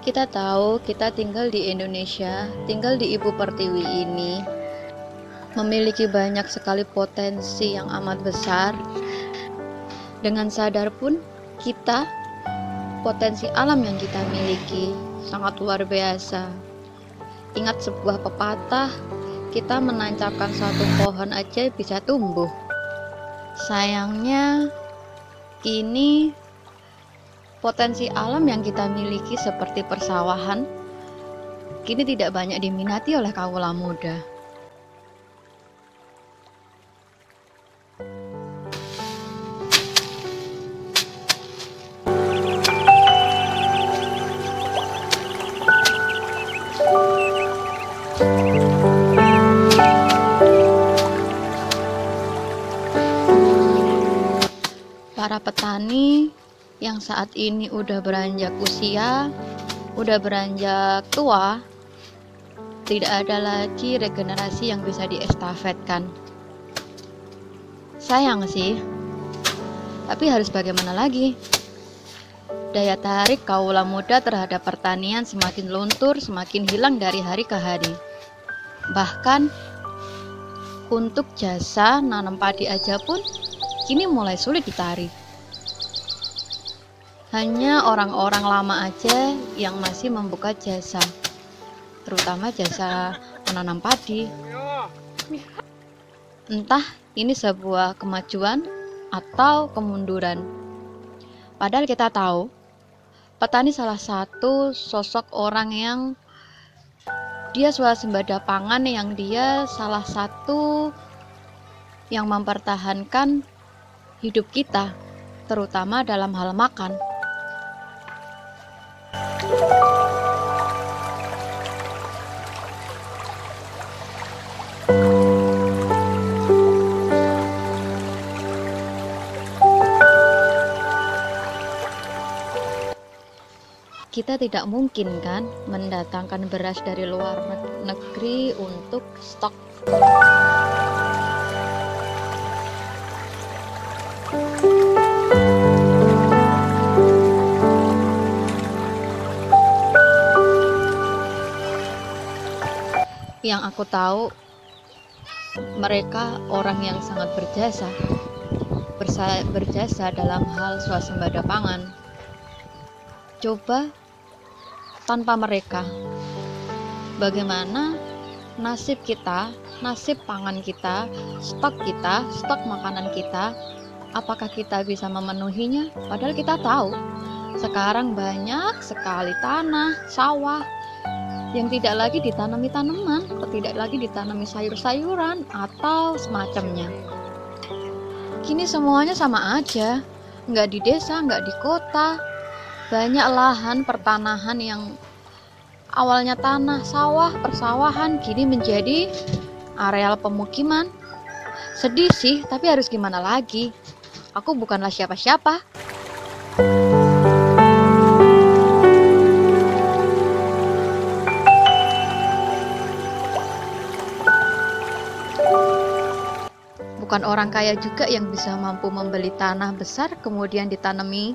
Kita tahu kita tinggal di Indonesia, tinggal di Ibu Pertiwi ini memiliki banyak sekali potensi yang amat besar. Dengan sadar pun kita, potensi alam yang kita miliki sangat luar biasa. Ingat sebuah pepatah, kita menancapkan satu pohon aja bisa tumbuh. Sayangnya kini potensi alam yang kita miliki seperti persawahan kini tidak banyak diminati oleh kaula muda. Para petani yang saat ini udah beranjak usia, udah beranjak tua, tidak ada lagi regenerasi yang bisa diestafetkan. Sayang sih, tapi harus bagaimana lagi? Daya tarik kaula muda terhadap pertanian semakin luntur, semakin hilang dari hari ke hari. Bahkan untuk jasa nanam padi aja pun kini mulai sulit ditarik. Hanya orang-orang lama aja yang masih membuka jasa, terutama jasa menanam padi. Entah ini sebuah kemajuan atau kemunduran. Padahal kita tahu, petani salah satu sosok orang yang dia swasembada pangan, yang dia salah satu yang mempertahankan hidup kita, terutama dalam hal makan. Kita tidak mungkin kan mendatangkan beras dari luar negeri untuk stok. Yang aku tahu, mereka orang yang sangat berjasa dalam hal swasembada pangan. Coba tanpa mereka, bagaimana nasib kita, nasib pangan kita, stok makanan kita, apakah kita bisa memenuhinya? Padahal kita tahu, sekarang banyak sekali tanah, sawah, yang tidak lagi ditanami tanaman, atau tidak lagi ditanami sayur-sayuran, atau semacamnya. Kini semuanya sama aja, nggak di desa, nggak di kota. Banyak lahan pertanahan yang awalnya tanah, sawah, persawahan, kini menjadi areal pemukiman. Sedih sih, tapi harus gimana lagi? Aku bukanlah siapa-siapa. Bukan orang kaya juga yang bisa mampu membeli tanah besar kemudian ditanami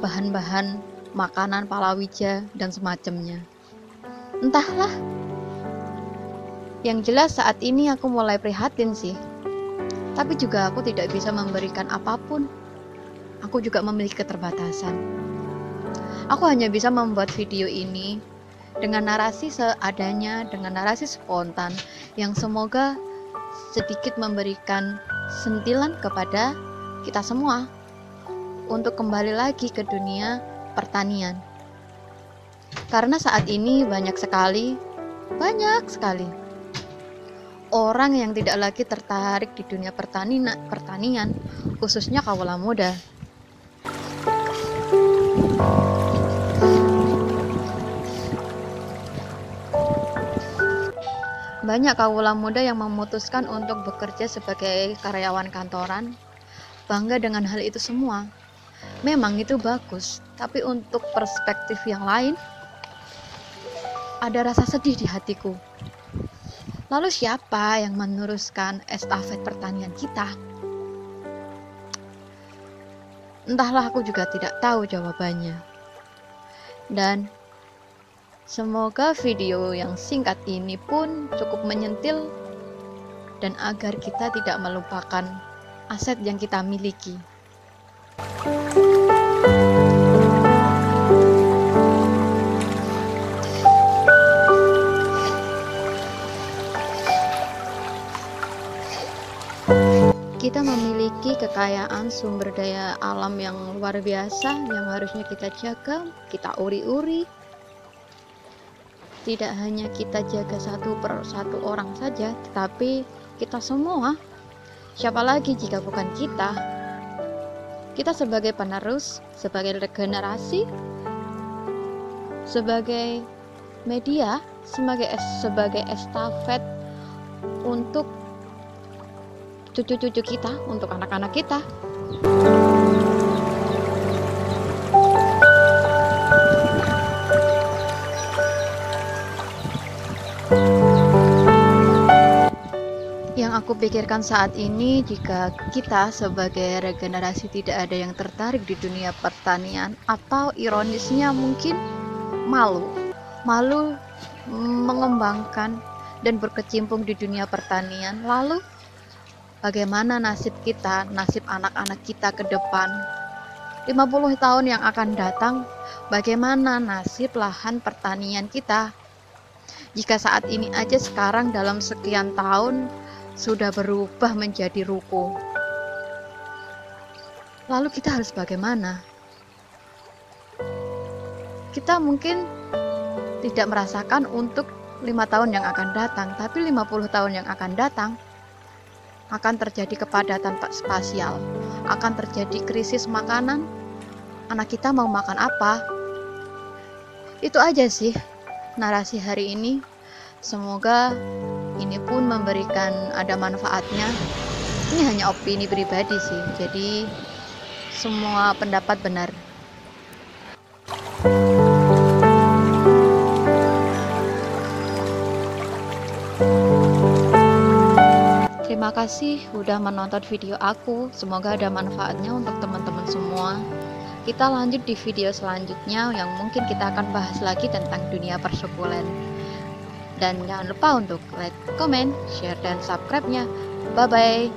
bahan-bahan makanan, palawija, dan semacamnya. Entahlah. Yang jelas saat ini aku mulai prihatin sih. Tapi juga aku tidak bisa memberikan apapun. Aku juga memiliki keterbatasan. Aku hanya bisa membuat video ini dengan narasi seadanya, dengan narasi spontan, yang semoga sedikit memberikan sentilan kepada kita semua untuk kembali lagi ke dunia pertanian. Karena saat ini banyak sekali orang yang tidak lagi tertarik di dunia pertanian, khususnya kaula muda. Banyak kaula muda yang memutuskan untuk bekerja sebagai karyawan kantoran. Bangga dengan hal itu semua. Memang itu bagus, tapi untuk perspektif yang lain, ada rasa sedih di hatiku. Lalu siapa yang meneruskan estafet pertanian kita? Entahlah, aku juga tidak tahu jawabannya. Dan semoga video yang singkat ini pun cukup menyentil dan agar kita tidak melupakan aset yang kita miliki. Kita memiliki kekayaan sumber daya alam yang luar biasa yang harusnya kita jaga, kita uri-uri. Tidak hanya kita jaga satu per satu orang saja, tetapi kita semua. Siapa lagi jika bukan kita? Kita sebagai penerus, sebagai regenerasi, sebagai media, sebagai estafet untuk cucu-cucu kita, untuk anak-anak kita. Yang aku pikirkan saat ini, jika kita sebagai regenerasi tidak ada yang tertarik di dunia pertanian, atau ironisnya mungkin malu mengembangkan dan berkecimpung di dunia pertanian, lalu bagaimana nasib kita, nasib anak-anak kita ke depan 50 tahun yang akan datang? Bagaimana nasib lahan pertanian kita jika saat ini aja sekarang dalam sekian tahun sudah berubah menjadi ruko? Lalu kita harus bagaimana? Kita mungkin tidak merasakan untuk 5 tahun yang akan datang, tapi 50 tahun yang akan datang akan terjadi kepadatan spasial, akan terjadi krisis makanan. Anak kita mau makan apa? Itu aja sih narasi hari ini. Semoga ini pun memberikan ada manfaatnya. Ini hanya opini pribadi sih, jadi semua pendapat benar. Terima kasih udah menonton video aku. Semoga ada manfaatnya untuk teman-teman semua. Kita lanjut di video selanjutnya yang mungkin kita akan bahas lagi tentang dunia persekulen. Dan jangan lupa untuk like, comment, share, dan subscribe-nya. Bye-bye.